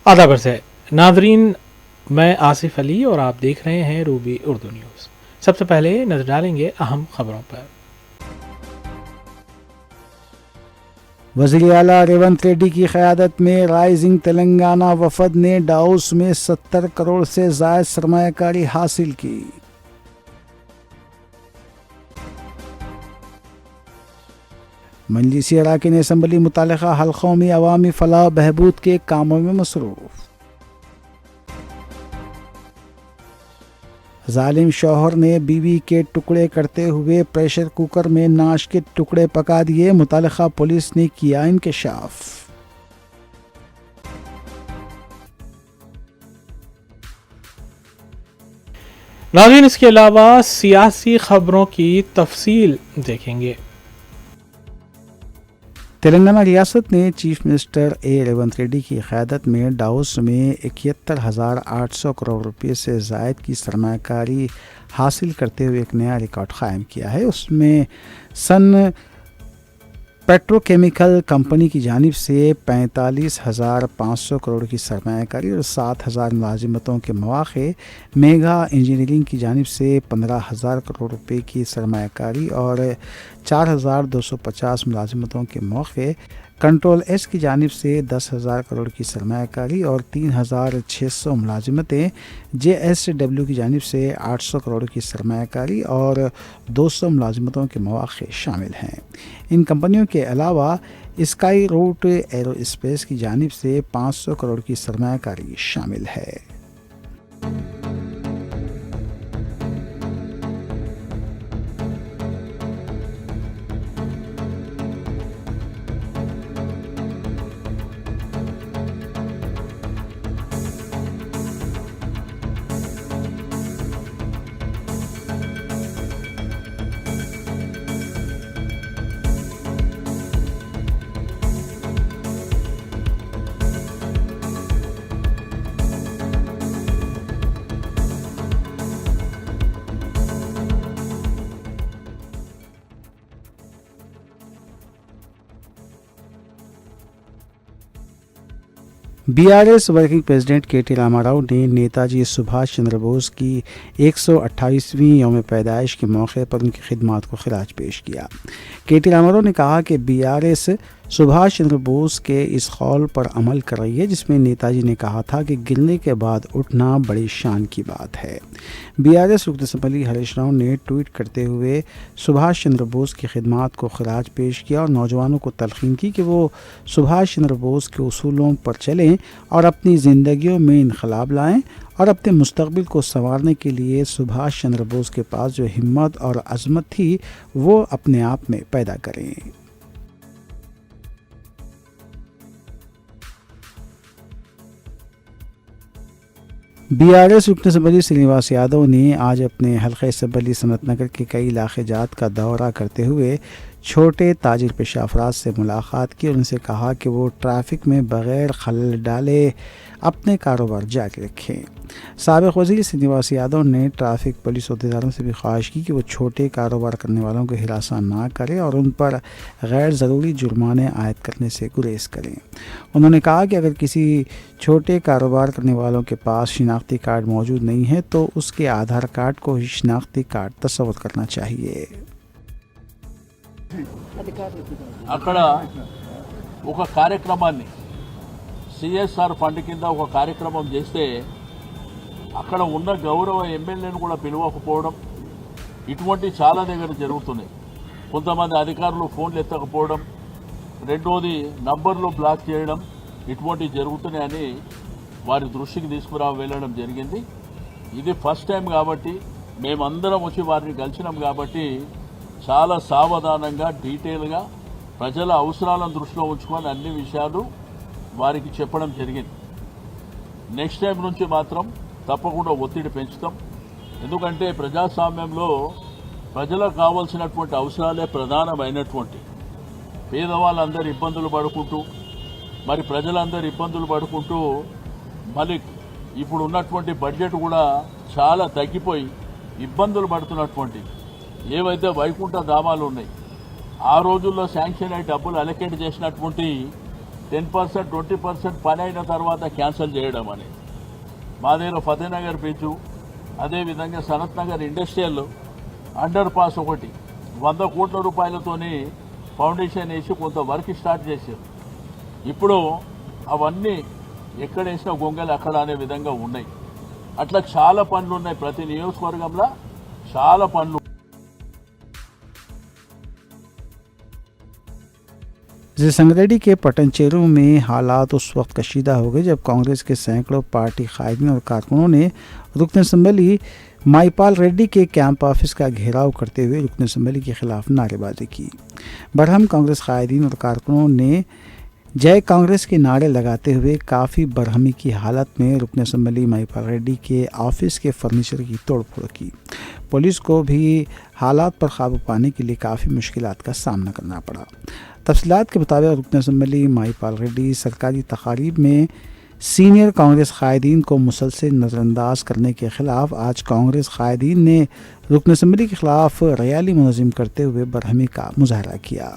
आदाब है नाजरीन, मैं आसिफ अली और आप देख रहे हैं रूबी उर्दू न्यूज़। सबसे पहले नजर डालेंगे अहम खबरों पर। वज़ीर आला रेवंत रेड्डी की क़यादत में राइजिंग तेलंगाना वफद ने डाउस में 70 करोड़ से ज़ायद सरमायाकारी हासिल की। मजलिसी अराकीन असम्बली मुतालिका हल्कों में अवामी फलाह बहबूद के कामों में मसरूफ़। जालिम शौहर ने बीवी के टुकड़े करते हुए प्रेशर कुकर में नाश के टुकड़े पका दिए, मुतालिका पुलिस ने किया इंकशाफ। नाज़रीन, इसके अलावा सियासी खबरों की तफसील देखेंगे। तेलंगाना रियासत ने चीफ मिनिस्टर रेवंत रेड्डी की क़यादत में डाउस में 71,800 करोड़ रुपये से ज़ायद की सरमायाकारी हासिल करते हुए एक नया रिकॉर्ड क़ायम किया है। उसमें सन पेट्रोकेमिकल कंपनी की जानिब से 45,500 करोड़ की सरमायाकारी और 7,000 मुलाजिमतों के मौक़े, मेगा इंजीनियरिंग की जानिब से 15,000 करोड़ रुपए की सरमायाकारी और 4,250 मुलाजिमतों के मौक़े, कंट्रोल एस की जानिब से 10,000 करोड़ की सरमायाकारी और 3,600 मुलाजिमतें, JSW की जानिब से 800 करोड़ की सरमायाकारी और 200 मुलाजिमतों के मौक़े शामिल हैं। इन कंपनियों के अलावा स्काई रूट एरोस्पेस की जानिब से 500 करोड़ की सरमायाकारी शामिल है। BRS working president KT Rama Rao ने नेताजी सुभाष चंद्र बोस की 128वीं यौम पैदाइश के मौके पर उनकी खिदमात को खिराज पेश किया। KT रामाराव ने कहा कि BRS सुभाष चंद्र बोस के इस कौल पर अमल कर रही है जिसमें नेताजी ने कहा था कि गिरने के बाद उठना बड़ी शान की बात है। BRS रुकन असम्बली हरीश राव ने ट्वीट करते हुए सुभाष चंद्र बोस की खिदमात को खिराज पेश किया और नौजवानों को तलकीन की कि वो सुभाष चंद्र बोस के उसूलों पर चलें और अपनी ज़िंदगियों में इनकलाब लाएं और अपने मुस्तकबिल को संवारने के लिए सुभाष चंद्र बोस के पास जो हिम्मत और अज़मत थी वो अपने आप में पैदा करें। BRS रुकन असम्बली श्रीनिवास यादव ने आज अपने हल्के असम्बली सनतनगर के कई इलाके जात का दौरा करते हुए छोटे ताजिर पेशा अफराद से मुलाकात की और उनसे कहा कि वो ट्रैफिक में बग़ैर खलल डाले अपने कारोबार जारी रखें। साबिक़ वज़ीर श्रीनिवास यादव ने ट्रैफिक पुलिस अहदेदारों से भी ख्वाहिश की कि वो छोटे कारोबार करने वालों को हिरासा ना करें और उन पर गैर ज़रूरी जुर्माने आयद करने से गुरेज करें। उन्होंने कहा कि अगर किसी छोटे कारोबार करने वालों के पास शिनाख्ती कार्ड मौजूद नहीं है तो उसके आधार कार्ड को ही शिनाख्ती कार्ड तस्वुर करना चाहिए। అక్కడ ఒక కార్యక్రమాన్ని సిఎస్ఆర్ ఫండ్ కింద ఒక కార్యక్రమం చేస్తే అక్కడ ఉన్న గౌరవ ఎమ్మెల్యేను కూడా పిలవకపోవడం ఇటువంటి చాలా దగ్గర జరుగుతున్నాయి. కొంతమంది అధికారులు ఫోన్లు ఎత్తకపోవడం, రెండోది నంబర్లు బ్లాక్ చేయడం, ఇటువంటి జరుగుతున్నాయని వారి దృష్టికి వెళ్ళడం జరిగింది. ఇది ఫస్ట్ టైం కాబట్టి మేమందరం వచ్చి వారిని కలిసినాం కాబట్టి చాలా సావధానంగా డీటెయిల్గా ప్రజల అవసరాలను దృష్టిలో ఉంచుకొని అన్ని విషయాలు వారికి చెప్పడం జరిగింది. నెక్స్ట్ టైం నుంచి మాత్రం తప్పకుండా ఒత్తిడి పెంచుతాం. ఎందుకంటే ప్రజాస్వామ్యంలో ప్రజలకు కావాల్సినటువంటి అవసరాలే ప్రధానమైనటువంటి. పేదవాళ్ళందరూ ఇబ్బందులు పడుకుంటూ మరి ప్రజలందరూ ఇబ్బందులు పడుకుంటూ మళ్ళీ ఇప్పుడు ఉన్నటువంటి బడ్జెట్ కూడా చాలా తగ్గిపోయి ఇబ్బందులు పడుతున్నటువంటి ఏవైతే వైకుంఠ ధామాలు ఉన్నాయి ఆ రోజుల్లో శాంక్షన్ అయ్యి డబ్బులు అలొకేట్ చేసినటువంటి 10% 20% పని అయిన తర్వాత క్యాన్సిల్ చేయడం అనేది. మా దగ్గర ఫతేనగర్ బీచ్, అదేవిధంగా Sanath Nagar industrial under pass ఒకటి 100 కోట్ల రూపాయలతోని ఫౌండేషన్ వేసి కొంత వర్క్ స్టార్ట్ చేశారు. ఇప్పుడు అవన్నీ ఎక్కడ వేసినా గొంగలు అక్కడ అనే విధంగా ఉన్నాయి. అట్లా చాలా పనులు ఉన్నాయి, ప్రతి నియోజకవర్గంలో చాలా పనులు. संगरेड्डी के पटनचेरू में हालात उस वक्त कशीदा हो गए जब कांग्रेस के सैकड़ों पार्टी कायदीन और कारकुनों ने रुकन असम्बली माईपाल रेड्डी के कैंप ऑफिस का घेराव करते हुए रुकन असम्बली के खिलाफ नारेबाजी की। बरहम कांग्रेस कायदीन और कारकुनों ने जय कांग्रेस के नारे लगाते हुए काफ़ी बरहमी की हालत में रुकन असम्बली माईपाल रेड्डी के ऑफिस के फर्नीचर की तोड़फोड़ की। पुलिस को भी हालात पर काबू पाने के लिए काफ़ी मुश्किलात का सामना करना पड़ा। तफसीलात के मुताबिक रुकन असम्बली माईपाल रेड्डी सरकारी तकारीब में सीनियर कांग्रेस कायदीन को मुसलसल नज़रअंदाज करने के ख़िलाफ़ आज कांग्रेस कायदीन ने रुकन असम्बली के ख़िलाफ़ रैली मुनज़्ज़म करते हुए बरहमी का मुजाहरा किया।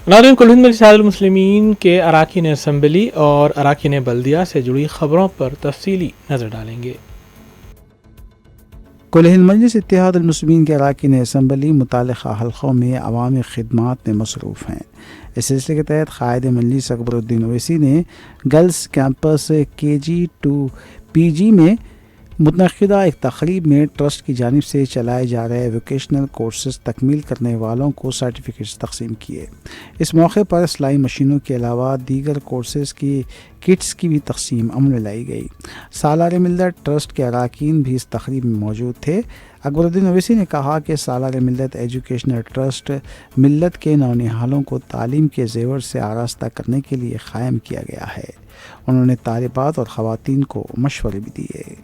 नाज़रीन, कुल हिंद में इत्तेहादुल मुस्लिमीन के अराकीन असम्बली और अराकीन बल्दिया से जुड़ी खबरों पर तफसीली नज़र डालेंगे। कुल हिंद मजलिस इत्तेहादुल मुस्लिमीन के अराकीन असम्बली मुतालिका हल्क़ों में अवामी खिदमात में मसरूफ़ हैं। इस सिलसिले के तहत कायद मजलिस अकबरुद्दीन ओवैसी ने girls campus KG to PG में मुतनक़िदा एक तक़रीब में ट्रस्ट की जानिब से चलाए जा रहे वोकेशनल कोर्सेज़ तकमील करने वालों को सर्टिफिकेट्स तकसीम किए। इस मौके पर सिलाई मशीनों के अलावा दीगर कोर्सेज़ की किट्स की भी तकसीम अमल में लाई गई। सालार मिल्लत ट्रस्ट के अरकान भी इस तक़रीब में मौजूद थे। अकबरुद्दीन ओवैसी ने कहा कि सालार मिल्लत एजुकेशनल ट्रस्ट मिल्लत के नौनिहालों को तालीम के जेवर से आरास्ता करने के लिए क़ायम किया गया है। उन्होंने तालिबात और ख़वातीन को मशवरे भी दिए।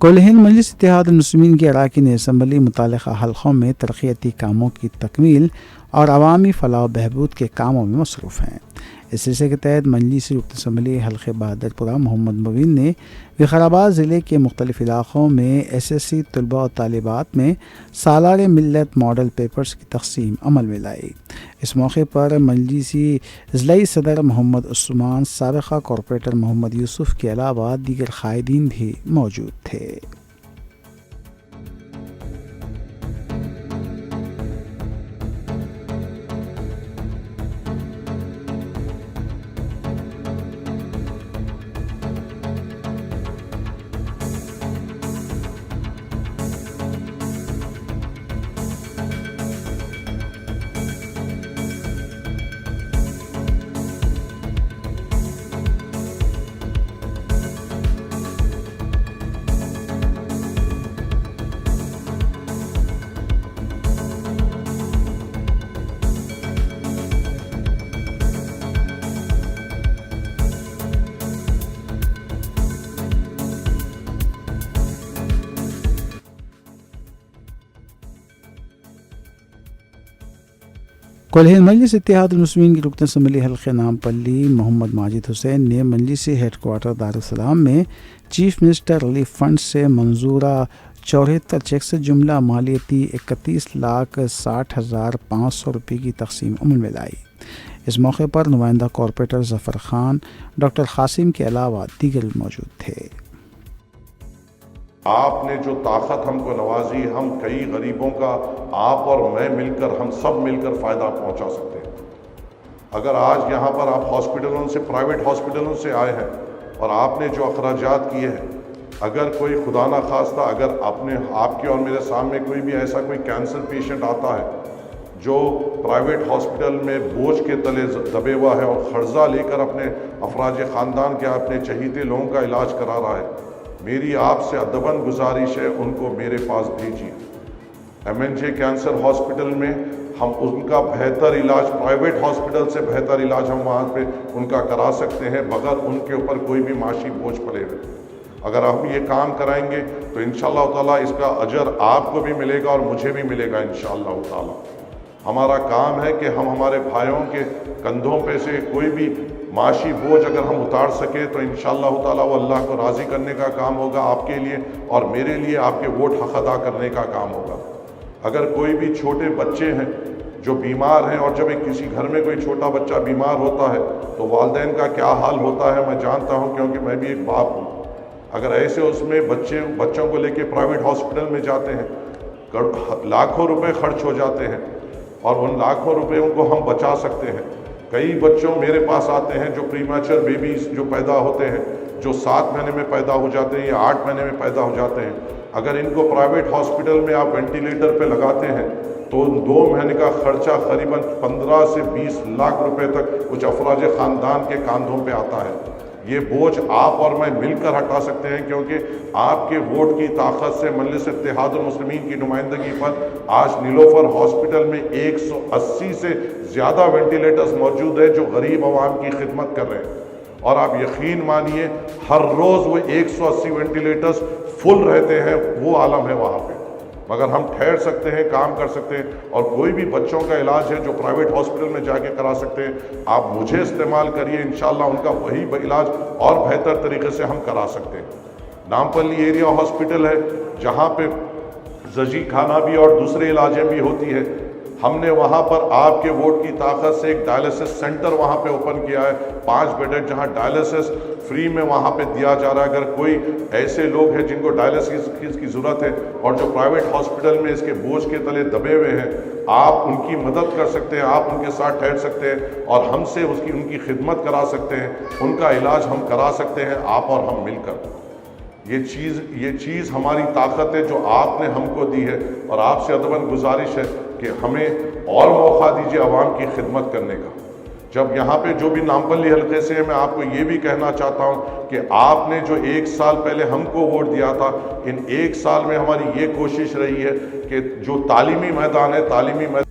कुल हिंद मजलिस इत्तेहादुल मुस्लिमीन की अरकान असम्बली मुतालिका हल्क़ों में तरक्याती कामों की तकमील और अवामी फलाह बहबूद के कामों में मसरूफ़ हैं। इस सिलसिले के तहत मजलिस रुकन असम्बली हल्क़े बहादुरपुरा मोहम्मद मुबीन ने विकाराबाद ज़िले के मुख्तलिफ़ इलाक़ों में SSC तलबा और तालिबात में सालार मिल्लत मॉडल पेपर्स की तकसीम अमल में लाई। इस मौके पर मजलिसी ज़िलाई सदर मोहम्मद उस्मान, साबिक़ा कॉरपोरेटर मोहम्मद यूसुफ़ के अलावा दीगर कायदीन भी मौजूद थे। कुल हिंद मजलिस इत्तेहादुल मुस्लिमीन की रुकन असम्बली हल्क़े नामपल्ली मोहम्मद माजिद हुसैन ने मजलिसी हेडक्वार्टर दारुस्सलाम में चीफ मिनिस्टर रिलीफ फंड से मंजूरा 74 चेक से जुमला मालियती 31,60,500 रुपये की तकसीम अमल में लाई। इस मौके पर नुमाइंदा कॉरपोरेटर जफ़र खान, डॉक्टर कासिम के अलावा दीगर मौजूद थे। आपने जो ताकत हमको नवाजी, हम कई गरीबों का आप और मैं मिलकर, हम सब मिलकर फ़ायदा पहुंचा सकते हैं। अगर आज यहाँ पर आप हॉस्पिटलों से, प्राइवेट हॉस्पिटलों से आए हैं और आपने जो अखराजात किए हैं, अगर कोई खुदा ना खास्ता अगर आपके और मेरे सामने कोई भी ऐसा कोई कैंसर पेशेंट आता है जो प्राइवेट हॉस्पिटल में बोझ के तले दबे हुआ है और कर्जा लेकर अपने अफराज ख़ानदान के, अपने चहीते लोगों का इलाज करा रहा है, मेरी आपसे अदबन गुजारिश है उनको मेरे पास भेजिए। MNJ कैंसर हॉस्पिटल में हम उनका बेहतर इलाज, प्राइवेट हॉस्पिटल से बेहतर इलाज हम वहाँ पे उनका करा सकते हैं बगैर उनके ऊपर कोई भी माशी बोझ पड़े हुए। अगर हम ये काम कराएंगे तो इंशाअल्लाह ताला इसका अजर आपको भी मिलेगा और मुझे भी मिलेगा इंशाअल्लाह ताला। हमारा काम है कि हम हमारे भाइयों के कंधों पे से कोई भी माशी बोझ अगर हम उतार सके तो इंशाअल्लाह ताला वो अल्लाह को राज़ी करने का काम होगा आपके लिए और मेरे लिए, आपके वोट हक अदा करने का काम होगा। अगर कोई भी छोटे बच्चे हैं जो बीमार हैं, और जब एक किसी घर में कोई छोटा बच्चा बीमार होता है तो वालिदैन का क्या हाल होता है मैं जानता हूँ, क्योंकि मैं भी एक बाप हूँ। अगर ऐसे उसमें बच्चों को लेके प्राइवेट हॉस्पिटल में जाते हैं, लाखों रुपए खर्च हो जाते हैं और उन लाखों रुपयों को हम बचा सकते हैं। कई बच्चों मेरे पास आते हैं जो प्रीमैच्योर बेबीज जो पैदा होते हैं, जो 7 महीने में पैदा हो जाते हैं या 8 महीने में पैदा हो जाते हैं, अगर इनको प्राइवेट हॉस्पिटल में आप वेंटिलेटर पे लगाते हैं तो 2 महीने का खर्चा करीबन 15 से 20 लाख रुपए तक कुछ अफराज ख़ानदान के कांधों पे आता है। ये बोझ आप और मैं मिलकर हटा सकते हैं, क्योंकि आपके वोट की ताकत से मजलिस इत्तेहादुल मुस्लिमीन की नुमाइंदगी पर आज नीलोफर हॉस्पिटल में 180 से ज़्यादा वेंटिलेटर्स मौजूद है जो गरीब आवाम की खिदमत कर रहे हैं। और आप यकीन मानिए हर रोज़ वो 180 वेंटिलेटर्स फुल रहते हैं, वो आलम है वहाँ पे। मगर हम ठहर सकते हैं, काम कर सकते हैं, और कोई भी बच्चों का इलाज है जो प्राइवेट हॉस्पिटल में जाके करा सकते हैं, आप मुझे इस्तेमाल करिए, इंशाल्लाह उनका वही इलाज और बेहतर तरीके से हम करा सकते हैं। नामपल्ली एरिया हॉस्पिटल है जहाँ पे जजी खाना भी और दूसरे इलाजें भी होती है। हमने वहाँ पर आपके वोट की ताकत से एक डायलिसिस सेंटर वहाँ पे ओपन किया है, 5 बेडेड, जहाँ डायलिसिस फ्री में वहाँ पे दिया जा रहा है। अगर कोई ऐसे लोग हैं जिनको डायलिसिस की ज़रूरत है और जो प्राइवेट हॉस्पिटल में इसके बोझ के तले दबे हुए हैं, आप उनकी मदद कर सकते हैं, आप उनके साथ ठहर सकते हैं और हमसे उनकी खिदमत करा सकते हैं, उनका इलाज हम करा सकते हैं, आप और हम मिलकर। ये चीज़ हमारी ताकत है जो आपने हमको दी है, और आपसे अदबन गुजारिश है कि हमें और मौका दीजिए आवाम की खिदमत करने का। जब यहाँ पे जो भी नामपल्ली हल्के से है, मैं आपको ये भी कहना चाहता हूँ कि आपने जो 1 साल पहले हमको वोट दिया था, इन 1 साल में हमारी ये कोशिश रही है कि जो तालीमी मैदान है, तालीमी मैदान।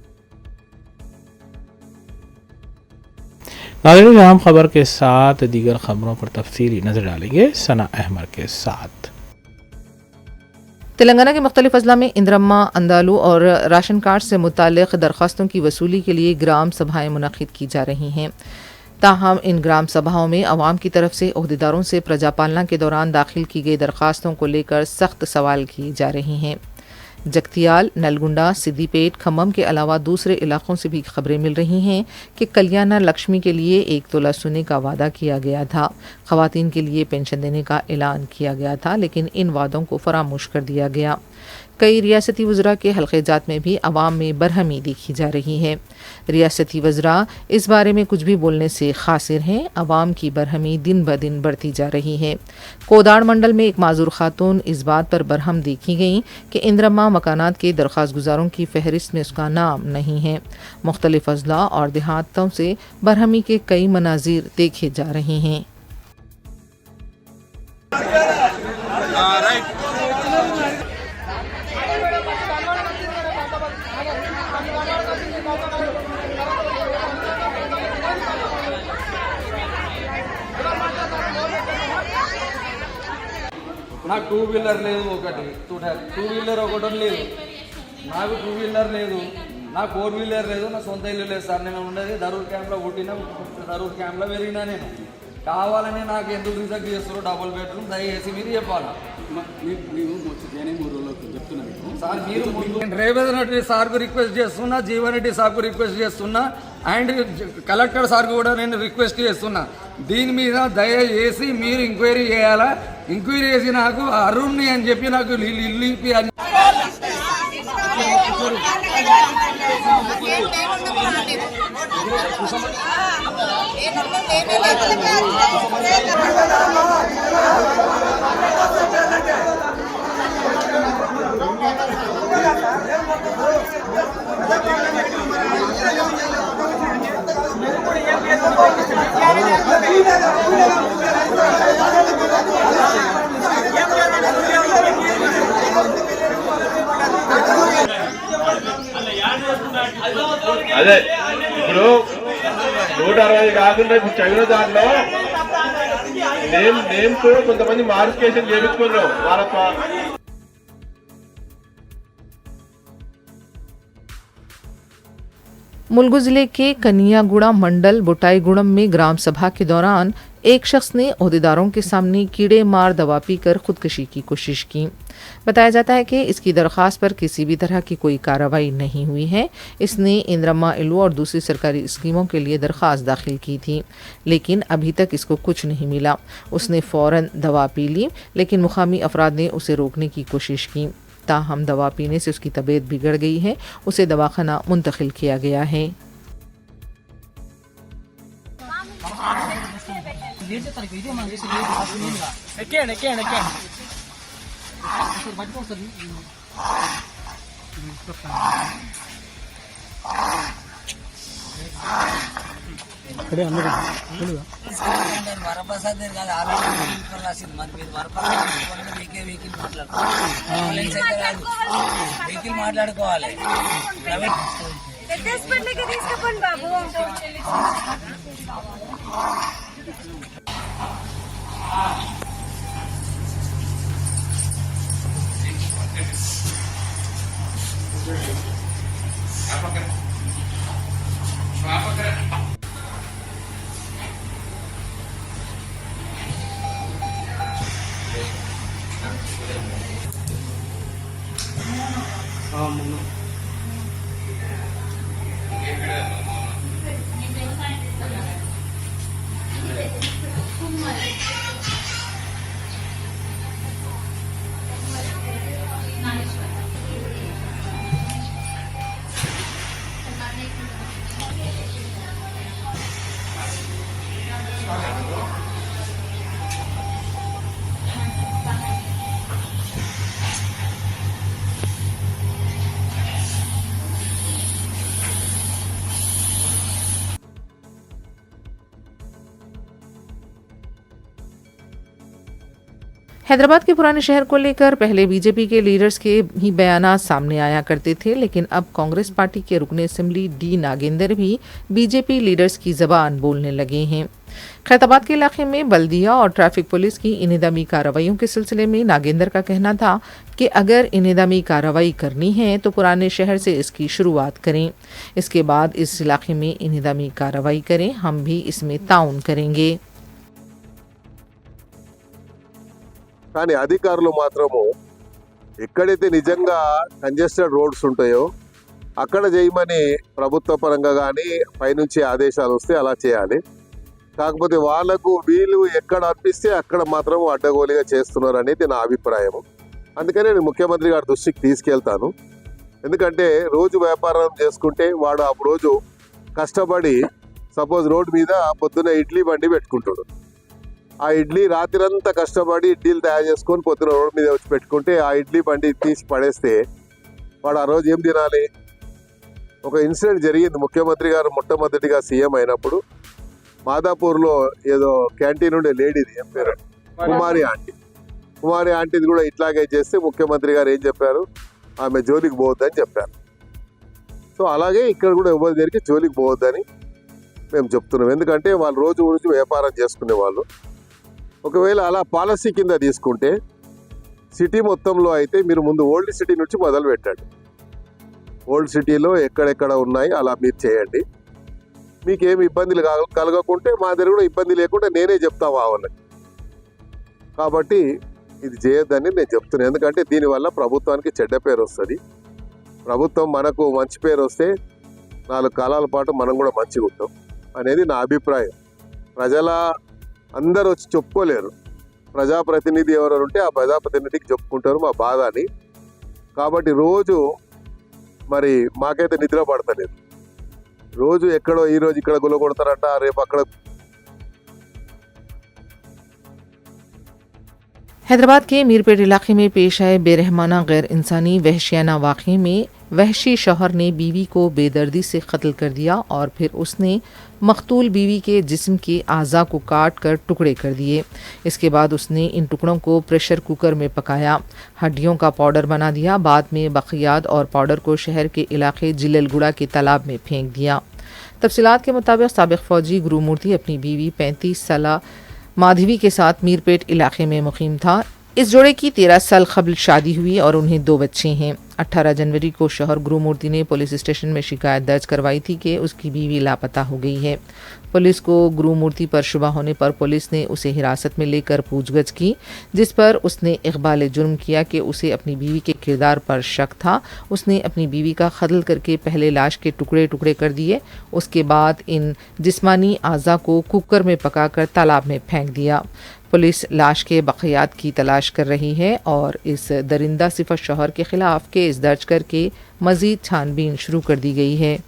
नाज़रीन, अहम खबर के साथ दीगर खबरों पर तफसीली नजर डालेंगे सना अहमद के साथ। तेलंगाना के मुख्तलिफ अजला में इंदिरम्मा, अंदालू और राशन कार्ड से मुतालिक दरख्वास्तों की वसूली के लिए ग्राम सभाएं मुनक़िद की जा रही हैं। ताहम इन ग्राम सभाओं में अवाम की तरफ से ओहदेदारों से प्रजापालना के दौरान दाखिल की गई दरख्वास्तों को लेकर सख्त सवाल किए जा रहे हैं। जगतियाल, नलगुंडा, सिद्दीपेट, खम्मम के अलावा दूसरे इलाकों से भी खबरें मिल रही हैं कि कल्याणा लक्ष्मी के लिए 1 तोला सोने का वादा किया गया था। ख़वातीन के लिए पेंशन देने का ऐलान किया गया था, लेकिन इन वादों को फरामोश कर दिया गया। कई रियासती वज़रा के हल्क़े-जात में भी अवाम में बरहमी देखी जा रही है। रियासती वज़रा इस बारे में कुछ भी बोलने से ख़ासिर हैं। अवाम की बरहमी दिन ब दिन बढ़ती जा रही है। कोदाड़ मंडल में एक माजूर खातून इस बात पर बरहम देखी गई कि इंदिरम्मा मकानात के दरख्वास्त गुजारों की फहरिस्त में उसका नाम नहीं है। मुख्तलिफ अजला और देहातों से बरहमी के कई मनाजिर देखे जा रहे हैं। నాకు 2 వీలర్ లేదు, ఒకటి 2 వీలర్ ఒకటి లేదు, నాకు 2 వీలర్ లేదు, నాకు 4 వీలర్ లేదు, నా సొంత ఇల్లు లేదు సార్. నేను ఉండేది దరూర్ క్యాంప్లో పుట్టిన, దరూర్ క్యాంప్లో పెరిగినా. నేను కావాలని నాకు ఎందుకు రిజెక్ట్ చేస్తారో డబుల్ బెడ్రూమ్ దయచేసి మీరు చెప్పాలా. సార్ నేను రేవంత్ రెడ్డి సార్కు రిక్వెస్ట్ చేస్తున్నా, జీవన్ రెడ్డి సార్కు రిక్వెస్ట్ చేస్తున్నా, అండ్ కలెక్టర్ సార్కు కూడా నేను రిక్వెస్ట్ చేస్తున్నా. దీని మీద దయచేసి మీరు ఎంక్వైరీ చేయాలా. ఎంక్వైరీ చేసి నాకు అరుణ్ని అని చెప్పి నాకు ఇల్లు ఇప్పి అని అదే ఇప్పుడు 160 కాకుండా ఇప్పుడు చదివిన దాంట్లో నేమ్స్ కొంతమంది మాడిఫికేషన్ చేయించుకున్నారు వాళ్ళ. मुलगू जिले के कनियागुड़ा मंडल बुटाईगुड़म में ग्राम सभा के दौरान एक शख्स ने ओहदेदारों के सामने कीड़े मार दवा पीकर खुदकुशी की कोशिश की। बताया जाता है कि इसकी दरख्वास्त पर किसी भी तरह की कोई कार्रवाई नहीं हुई है। इसने इंद्रम्मा इल्लू और दूसरी सरकारी स्कीमों के लिए दरख्वास्त दाखिल की थी, लेकिन अभी तक इसको कुछ नहीं मिला। उसने फ़ौरन दवा पी ली, लेकिन मुकामी अफराद ने उसे रोकने की कोशिश की। ताहम दवा पीने से उसकी तबीयत बिगड़ गई है, उसे दवाखाना मुंतकिल किया गया है। మాట్లాడుకోవాలి బాబు. हैदराबाद के पुराने शहर को लेकर पहले बीजेपी के लीडर्स के ही बयानात सामने आया करते थे, लेकिन अब कांग्रेस पार्टी के रुकने असेंबली डी नागेंद्र भी बीजेपी लीडर्स की जबान बोलने लगे हैं। खैरताबाद के इलाके में बल्दिया और ट्रैफिक पुलिस की इनेदामी कार्रवाइयों के सिलसिले में नागेंद्र का कहना था कि अगर इनेदामी कार्रवाई करनी है तो पुराने शहर से इसकी शुरुआत करें, इसके बाद इस इलाके में इनेदामी कार्रवाई करें, हम भी इसमें ताउन करेंगे। కానీ అధికారులు మాత్రము ఎక్కడైతే నిజంగా కంజెస్టెడ్ రోడ్స్ ఉంటాయో అక్కడ చేయమని ప్రభుత్వ పరంగా కానీ పైనుంచి ఆదేశాలు వస్తే అలా చేయాలి. కాకపోతే వాళ్ళకు వీళ్ళు ఎక్కడ అనిపిస్తే అక్కడ మాత్రం అడ్డగోలుగా చేస్తున్నారు అనేది నా అభిప్రాయం. అందుకని నేను ముఖ్యమంత్రి గారి దృష్టికి తీసుకెళ్తాను. ఎందుకంటే రోజు వ్యాపారం చేసుకుంటే వాడు ఆ రోజు కష్టపడి సపోజ్ రోడ్డు మీద పొద్దున ఇడ్లీ బండి పెట్టుకుంటాడు. ఆ ఇడ్లీ రాత్రంతా కష్టపడి ఇడ్లీలు తయారు చేసుకొని పొద్దున రోడ్డు మీద వచ్చి పెట్టుకుంటే ఆ ఇడ్లీ బండి తీసి పడేస్తే వాడు ఆ రోజు ఏం తినాలి? ఒక ఇన్సిడెంట్ జరిగింది. ముఖ్యమంత్రి గారు మొట్టమొదటిగా సీఎం అయినప్పుడు మాదాపూర్లో ఏదో క్యాంటీన్ ఉండే లేడీది, ఏం పేరు, కుమారి ఆంటీది కూడా ఇట్లాగే చేస్తే ముఖ్యమంత్రి గారు ఏం చెప్పారు? ఆమె జోలికి పోవద్దని చెప్పారు. సో అలాగే ఇక్కడ కూడా ఎవరి దగ్గరికి జోలికి పోవద్దని మేము చెప్తున్నాం. ఎందుకంటే వాళ్ళు రోజు రోజు వ్యాపారం చేసుకునే వాళ్ళు. ఒకవేళ అలా పాలసీ కింద తీసుకుంటే సిటీ మొత్తంలో అయితే మీరు ముందు ఓల్డ్ సిటీ నుంచి మొదలు పెట్టండి. ఓల్డ్ సిటీలో ఎక్కడెక్కడ ఉన్నాయి అలా మీరు చేయండి. మీకు ఏమి ఇబ్బందులు కలగకుంటే మా దగ్గర కూడా ఇబ్బంది లేకుండా నేనే చెప్తా వాళ్ళకి. కాబట్టి ఇది చేయొద్దని నేను చెప్తున్నాను. ఎందుకంటే దీనివల్ల ప్రభుత్వానికి చెడ్డ పేరు వస్తుంది. ప్రభుత్వం మనకు మంచి పేరు వస్తే 4 కాలాల పాటు మనం కూడా మంచిగా ఉంటాం అనేది నా అభిప్రాయం. ప్రజల అందరూ వచ్చి చెప్పుకోలేరు. ప్రజాప్రతినిధి ఎవరు ఉంటే ఆ ప్రజాప్రతినిధికి చెప్పుకుంటారు మా బాధ అని. కాబట్టి రోజు మరి మాకైతే నిద్ర పడతలేదు. రోజు ఎక్కడో ఈరోజు ఇక్కడ గులగొడతారట, రేపు అక్కడ. हैदराबाद के मीरपेट इलाके में पेश आए बेरहमाना गैर इंसानी वहशियाना वाक़े में वहशी शौहर ने बीवी को बेदर्दी से कत्ल कर दिया और फिर उसने मकतूल बीवी के जिस्म के आज़ा को काट कर टुकड़े कर दिए। इसके बाद उसने इन टुकड़ों को प्रेशर कुकर में पकाया, हड्डियों का पाउडर बना दिया। बाद में बक़ियात और पाउडर को शहर के इलाके जिललगुड़ा के तालाब में फेंक दिया। तफसीलात के मुताबिक साबिक़ फ़ौजी गुरुमूर्ति अपनी बीवी 35 साल माधवी के साथ मीरपेट इलाके में मुकीम था। इस जोड़े की 13 साल कबल शादी हुई और उन्हें 2 बच्चे हैं। 18 जनवरी को शौहर गुरुमूर्ति ने पुलिस स्टेशन में शिकायत दर्ज करवाई थी कि उसकी बीवी लापता हो गई है। पुलिस को गुरुमूर्ति पर शुबा होने पर पुलिस ने उसे हिरासत में लेकर पूछगछ की, जिस पर उसने इक़बाल जुर्म किया कि उसे अपनी बीवी के किरदार पर शक था। उसने अपनी बीवी का कत्ल करके पहले लाश के टुकड़े टुकड़े कर दिए, उसके बाद इन जिस्मानी आज़ा को कुकर में पकाकर तालाब में फेंक दिया। पुलिस लाश के बक़ियात की तलाश कर रही है और इस दरिंदा सिफत शौहर के खिलाफ केस दर्ज करके मज़ीद छानबीन शुरू कर दी गई है।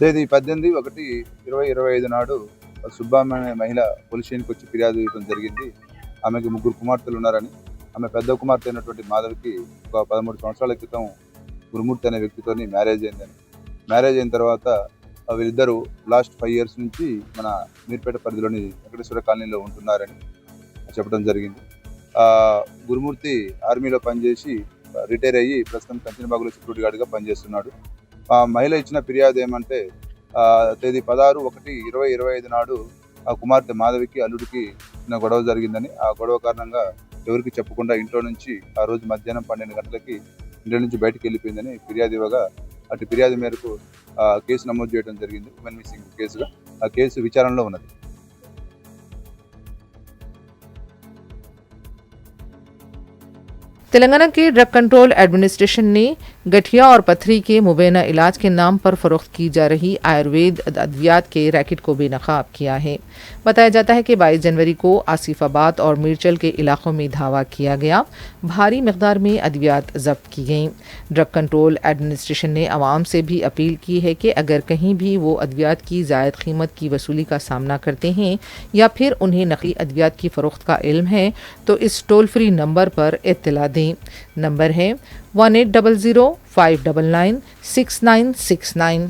తేదీ 18/1/2025 నాడు సుబ్బమ్మ అనే మహిళ పోలీస్ స్టేషన్కి వచ్చి ఫిర్యాదు ఇవ్వడం జరిగింది. ఆమెకి 3 కుమార్తెలు ఉన్నారని. ఆమె పెద్ద కుమార్తె అయినటువంటి మాధవికి ఒక 13 సంవత్సరాల క్రితం గురుమూర్తి అనే వ్యక్తితోని మ్యారేజ్ అయిందని. మ్యారేజ్ అయిన తర్వాత వీళ్ళిద్దరూ లాస్ట్ 5 years నుంచి మన మీర్పేట పరిధిలోని వెంకటేశ్వర కాలనీలో ఉంటున్నారని చెప్పడం జరిగింది. గురుమూర్తి ఆర్మీలో పనిచేసి రిటైర్ అయ్యి ప్రస్తుతం కంచనబాగులో సెక్యూరిటీ గార్డ్గా పనిచేస్తున్నాడు. మహిళ ఇచ్చిన ఫిర్యాదు ఏమంటే తేదీ 16/1/2025 నాడు ఆ కుమార్తె మాధవికి అల్లుడికి చిన్న గొడవ జరిగిందని, ఆ గొడవ కారణంగా ఎవరికి చెప్పకుండా ఇంట్లో నుంచి ఆ రోజు మధ్యాహ్నం 12 గంటలకి ఇంట్లో నుంచి బయటకు వెళ్ళిపోయిందని ఫిర్యాదు ఇవ్వగా అటు ఫిర్యాదు మేరకు కేసు నమోదు చేయడం జరిగింది. ఉమెన్ మిస్సింగ్ కేసుగా ఆ కేసు విచారణలో ఉన్నది. तेलंगाना के ड्रग कंट्रोल एडमिनिस्ट्रेशन ने गठिया और पथरी के मुबैना इलाज के नाम पर फरोख्त की जा रही आयुर्वेद अद्वियात के रैकेट को बेनकाब किया है। बताया जाता है कि 22 जनवरी को आसिफाबाद और मिर्चल के इलाकों में धावा किया गया, भारी मकदार में अद्वियात जब्त की गईं। ड्रग कंट्रोल एडमिनिस्ट्रेशन ने आवाम से भी अपील की है कि अगर कहीं भी वो अद्वियात की जायद कीमत की वसूली का सामना करते हैं या फिर उन्हें नकली अद्वियात की फ़रोख्त का इल्म है तो इस टोल फ्री नंबर पर इत्तला दें। नंबर है 1800-599-6969।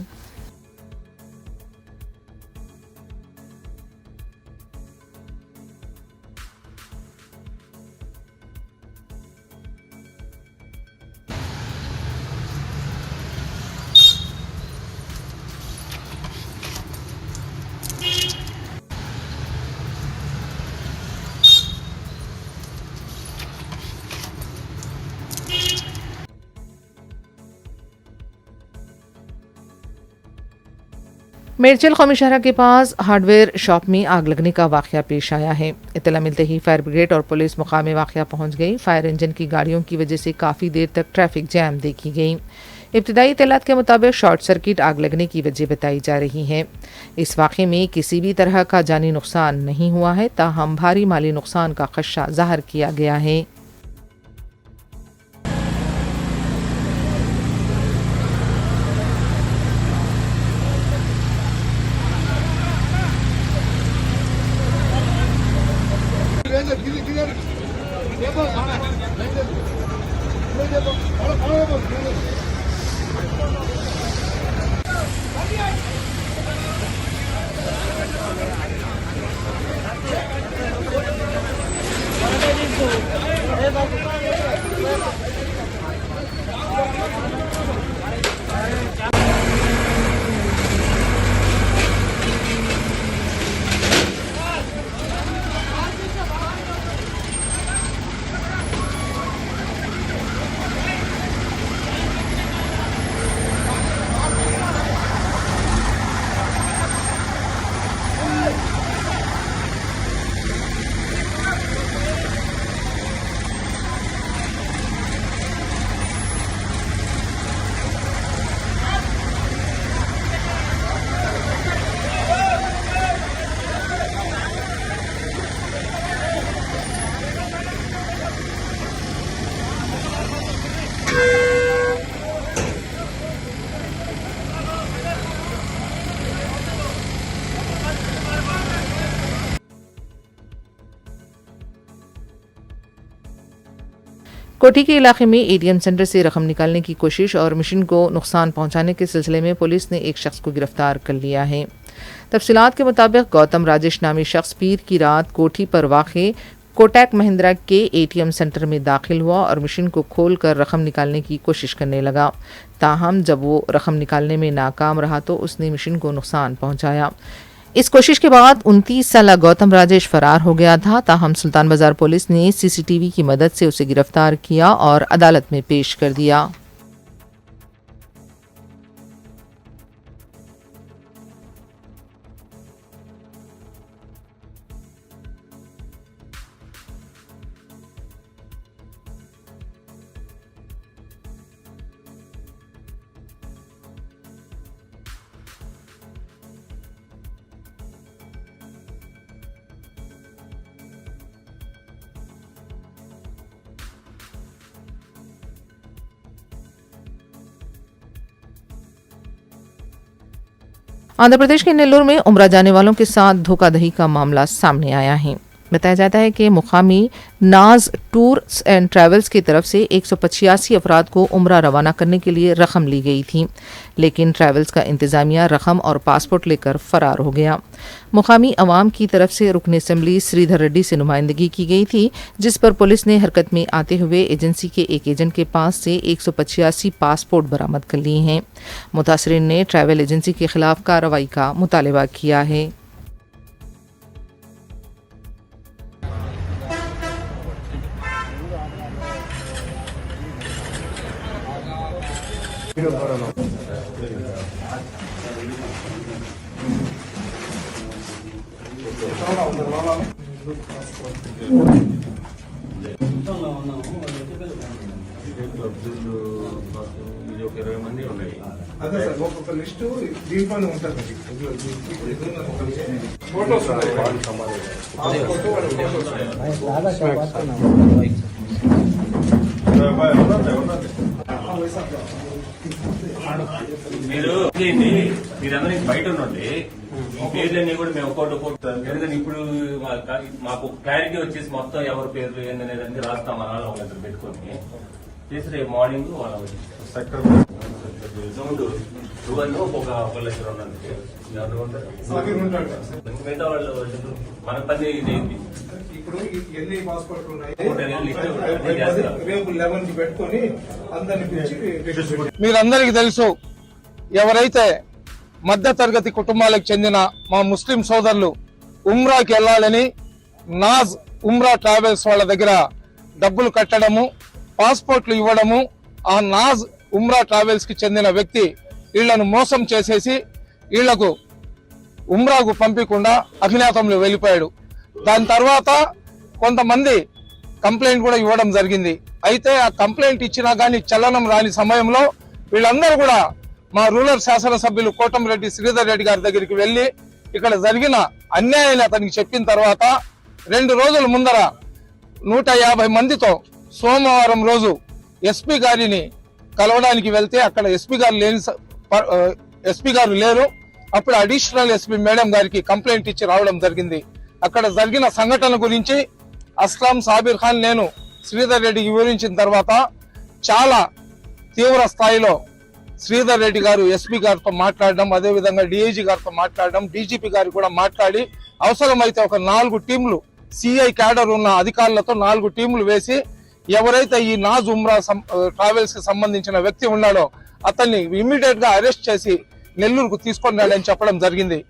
मेरचल कौमी शहरा के पास हार्डवेयर शॉप में आग लगने का वाक़या पेश आया है। इत्तला मिलते ही फायर ब्रिगेड और पुलिस मुकाम वाक़या पहुंच गई। फायर इंजन की गाड़ियों की वजह से काफ़ी देर तक ट्रैफिक जैम देखी गई। इब्तिदाई इत्तलात के मुताबिक शॉर्ट सर्किट आग लगने की वजह बताई जा रही है। इस वाक़े में किसी भी तरह का जानी नुकसान नहीं हुआ है, ताहम भारी माली नुकसान का खदशा ज़ाहिर किया गया है। कोठी के इलाके में एटीएम सेंटर से रकम निकालने की कोशिश और मशीन को नुकसान पहुंचाने के सिलसिले में पुलिस ने एक शख्स को गिरफ्तार कर लिया है। तफसीलात के मुताबिक गौतम राजेश नामी शख्स पीर की रात कोठी पर वाक़े कोटक महिंद्रा के एटीएम सेंटर में दाखिल हुआ और मशीन को खोलकर रकम निकालने की कोशिश करने लगा। ताहम जब वो रकम निकालने में नाकाम रहा तो उसने मशीन को नुकसान पहुंचाया। इस कोशिश के बाद 29 साला गौतम राजेश फरार हो गया था। ताहम सुल्तान बाजार पुलिस ने सीसीटीवी की मदद से उसे गिरफ्तार किया और अदालत में पेश कर दिया। आंध्र प्रदेश के नेल्लोर में उम्रा जाने वालों के साथ धोखाधड़ी का मामला सामने आया है। बताया जाता है कि मुकामी नाज टूर्स एंड ट्रैवल्स की तरफ से 185 अफराद को उम्रा रवाना करने के लिए रकम ली गई थी, लेकिन ट्रैवल्स का इंतजामिया रकम और पासपोर्ट लेकर फरार हो गया। मुकामी अवाम की तरफ से रुकन असम्बली श्रीधर रेड्डी से नुमाइंदगी की गई थी, जिस पर पुलिस ने हरकत में आते हुए एजेंसी के एक एजेंट के पास से 185 पासपोर्ट बरामद कर लिए हैं। मुतासरीन ने ट्रैवल एजेंसी के खिलाफ कार्रवाई का मुतालबा किया है। అదే సార్ ఒక్కొక్క లిస్టు దీంట్లోనే ఉంటుంది. మీరందరూ బయట ఉండండి. ఈ పేర్లన్నీ కూడా మేము ఒక్కొక్కటి ఎందుకంటే ఇప్పుడు మాకు క్లారిటీ వచ్చేసి మొత్తం ఎవరి పేర్లు ఏందనేది రాస్తాం. మన వాళ్ళు ఒక ఇద్దరు పెట్టుకొని చేసి రేపు మార్నింగ్ వాళ్ళ సెక్టర్ ఒక లక్ష మిగతా వాళ్ళు మన పని ఇదేంటి ఇప్పుడు ఎన్ని పాస్పోర్ట్లు ఉన్నాయి రేపు 11 పెట్టుకొని అందరిని పిలిచి మీరందరికీ తెలుసు, ఎవరైతే మధ్య తరగతి కుటుంబాలకు చెందిన మా ముస్లిం సోదరులు ఉమ్రాకి వెళ్లాలని నాజ్ ఉమ్రా ట్రావెల్స్ వాళ్ళ దగ్గర డబ్బులు కట్టడము, పాస్పోర్ట్లు ఇవ్వడము, ఆ నాజ్ ఉమ్రా ట్రావెల్స్ కి చెందిన వ్యక్తి వీళ్లను మోసం చేసేసి వీళ్లకు ఉమ్రాకు పంపించకుండా అజ్ఞాతంలో వెళ్లిపోయాడు. దాని తర్వాత కొంతమంది కంప్లైంట్ కూడా ఇవ్వడం జరిగింది. అయితే ఆ కంప్లైంట్ ఇచ్చినా గానీ చలనం రాని సమయంలో వీళ్ళందరూ కూడా మా రూరల్ శాసనసభ్యులు కోటంరెడ్డి శ్రీధర్ రెడ్డి గారి దగ్గరికి వెళ్లి ఇక్కడ జరిగిన అన్యాయాన్ని అతనికి చెప్పిన తర్వాత 2 రోజుల ముందర 150 మందితో సోమవారం రోజు ఎస్పీ గారిని కలవడానికి వెళ్తే అక్కడ ఎస్పీ గారు లేరు. అప్పుడు అడిషనల్ ఎస్పీ మేడం గారికి కంప్లైంట్ ఇచ్చి రావడం జరిగింది. అక్కడ జరిగిన సంఘటన గురించి అస్లాం సాబిర్ ఖాన్ నేను శ్రీధర్ రెడ్డికి వివరించిన తర్వాత చాలా తీవ్ర స్థాయిలో శ్రీధర్ రెడ్డి గారు ఎస్పీ గారితో మాట్లాడడం, అదేవిధంగా డిఐజీ గారితో మాట్లాడడం, డీజీపీ గారు కూడా మాట్లాడి అవసరమైతే ఒక 4 టీంలు సిఐ క్యాడర్ ఉన్న అధికారులతో 4 టీంలు వేసి ఎవరైతే ఈ నాజ్ ఉమ్రా ట్రావెల్స్ కి సంబంధించిన వ్యక్తి ఉన్నాడో అతన్ని ఇమ్మీడియట్ గా అరెస్ట్ చేసి నెల్లూరుకు తీసుకొని రాడని చెప్పడం జరిగింది.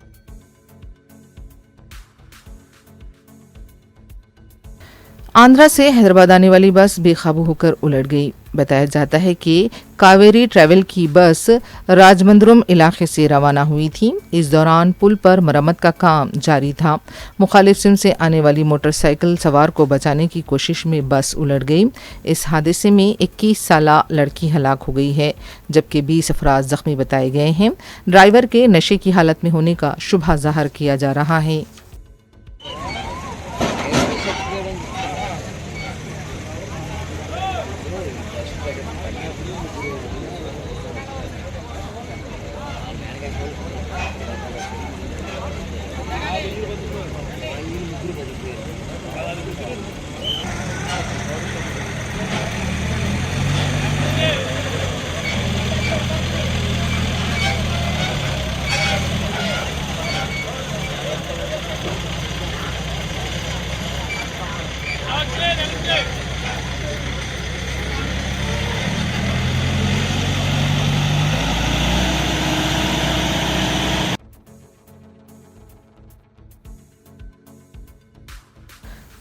आंध्रा से हैदराबाद आने वाली बस बेकाबू होकर उलट गई। बताया जाता है कि कावेरी ट्रैवल की बस राजमंद्रम इलाके से रवाना हुई थी। इस दौरान पुल पर मरम्मत का काम जारी था। मुखालिफ सिम से आने वाली मोटरसाइकिल सवार को बचाने की कोशिश में बस उलट गई। इस हादसे में 21 साला लड़की हलाक हो गई है, जबकि 20 अफराद जख्मी बताए गए हैं। ड्राइवर के नशे की हालत में होने का शुबहा जाहिर किया जा रहा है।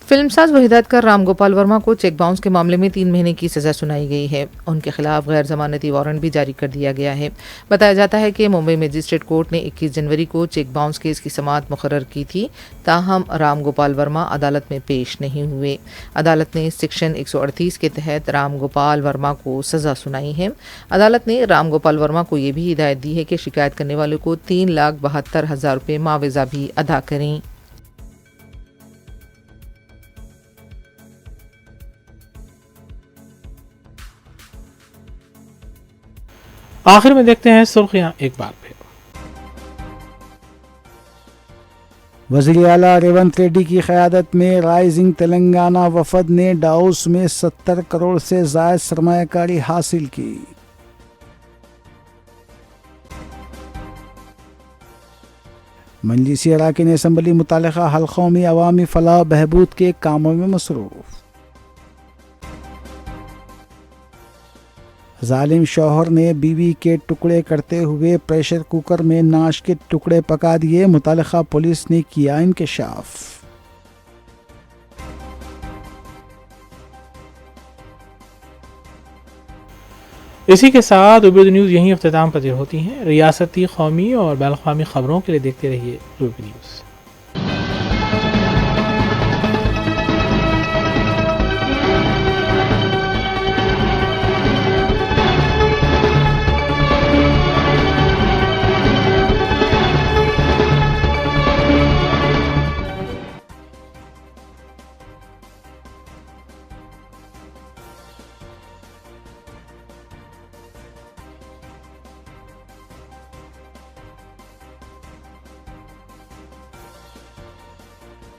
फिल्मसाज वहीदादकर राम गोपाल वर्मा को चेक बाउंस के मामले में 3 महीने की सजा सुनाई गई है। उनके खिलाफ गैर जमानती वारंट भी जारी कर दिया गया है। बताया जाता है कि मुंबई मजिस्ट्रेट कोर्ट ने 21 जनवरी को चेक बाउंस केस की समाअत मुकर्रर की थी, ताहम राम गोपाल वर्मा अदालत में पेश नहीं हुए। अदालत ने सेक्शन 138 के तहत राम गोपाल वर्मा को सजा सुनाई है। अदालत ने राम गोपाल वर्मा को ये भी हिदायत दी है कि शिकायत करने वाले को 3,72,000 रुपये मुआवजा भी अदा करें। आखिर में देखते हैं सुर्खियां एक बार फिर। वज़ीर आला रेवंत रेड्डी की क़यादत में राइजिंग तेलंगाना वफद ने डाउस में 70 करोड़ से ज़ायद सरमायाकारी हासिल की। मजलिसी अरकान असम्बली मुतल्लिक़ा हल्क़ों में अवामी फलाह बहबूद के कामों में मसरूफ़। जालिम शौहर ने बीवी के टुकड़े करते हुए प्रेशर कुकर में नाश के टुकड़े पका दिए, मुतल्लिक़ा पुलिस ने किया इंकशाफ। इसी के साथ रूबी न्यूज़ यहीं अख्तिताम पजीर होती हैं। रियासती, कौमी और बैनुल-अक़वामी ख़बरों के लिए देखते रहिए रूबी न्यूज़।